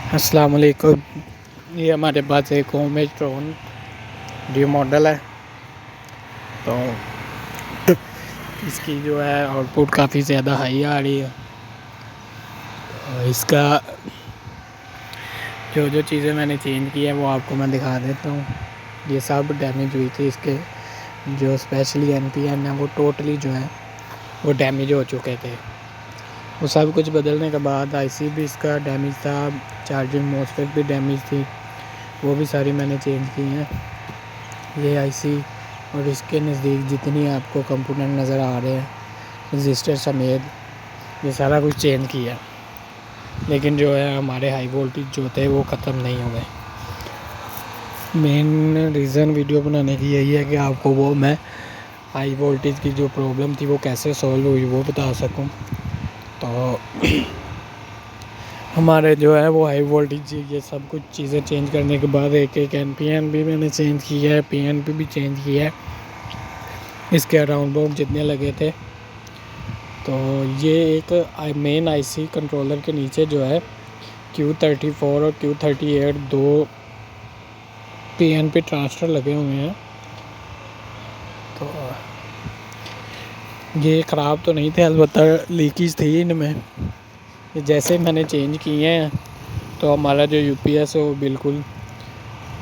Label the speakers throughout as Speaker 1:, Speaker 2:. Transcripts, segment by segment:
Speaker 1: अस्सलाम वालेकुम। ये हमारे पास एक होम स्टोन डी मॉडल है। तो इसकी जो है आउटपुट काफ़ी ज़्यादा हाई आ रही है। और इसका जो जो चीज़ें मैंने चेंज की है वो आपको मैं दिखा देता हूँ। ये सब डैमेज हुई थी, इसके जो स्पेशली NPN है वो टोटली जो है वो डैमेज हो चुके थे। वो सब कुछ बदलने के बाद IC भी इसका डैमेज था, चार्जिंग मोस्फेट भी डैमेज थी, वो भी सारी मैंने चेंज की हैं। ये IC और इसके नज़दीक जितनी आपको कंपोनेंट नज़र आ रहे हैं रजिस्टर समेत, ये सारा कुछ चेंज किया। लेकिन जो है हमारे हाई वोल्टेज जो थे वो ख़त्म नहीं हुए। मेन रीज़न वीडियो बनाने की यही है कि आपको वो मैं हाई वोल्टेज की जो प्रॉब्लम थी वो कैसे सॉल्व हुई वो बता सकूं। तो हमारे जो है वो हाई वोल्टेज ये सब कुछ चीज़ें चेंज करने के बाद एक NPN भी मैंने चेंज किया है, PNP भी चेंज किया है। इसके अराउंड बाउंड जितने लगे थे। तो ये एक मेन IC कंट्रोलर के नीचे जो है Q34 और Q38 दो PNP ट्रांसफ़र लगे हुए हैं। तो ये ख़राब तो नहीं थे, अलबत्ता लीकेज थी इनमें। ये जैसे मैंने चेंज किए हैं तो हमारा जो UPS है वो बिल्कुल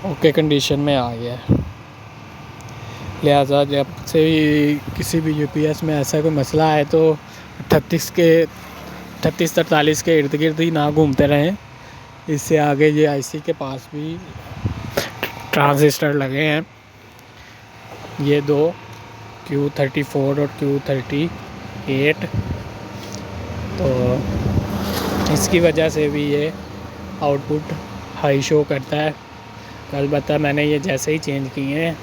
Speaker 1: ओके कंडीशन में आ गया है। लिहाजा जब से किसी भी UPS में ऐसा कोई मसला है तो 38-43 के इर्द गिर्द ही ना घूमते रहें। इससे आगे ये IC के पास भी ट्रांजिस्टर लगे हैं, ये दो Q34 और Q38। तो इसकी वजह से भी ये आउटपुट हाई शो करता है। अलबत्ता मैंने ये जैसे ही चेंज किए हैं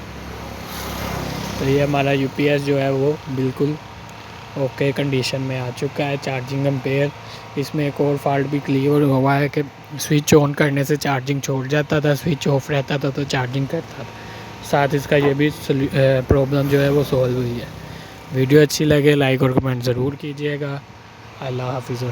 Speaker 1: तो ये हमारा UPS जो है वो बिल्कुल ओके कंडीशन में आ चुका है। चार्जिंग एम्पेयर इसमें एक और फॉल्ट भी क्लियर हुआ है कि स्विच ऑन करने से चार्जिंग छोड़ जाता था, स्विच ऑफ रहता था तो चार्जिंग करता था। साथ इसका ये भी प्रॉब्लम जो है वो सॉल्व हुई है। वीडियो अच्छी लगे लाइक और कमेंट ज़रूर कीजिएगा। अल्लाह हाफिज़।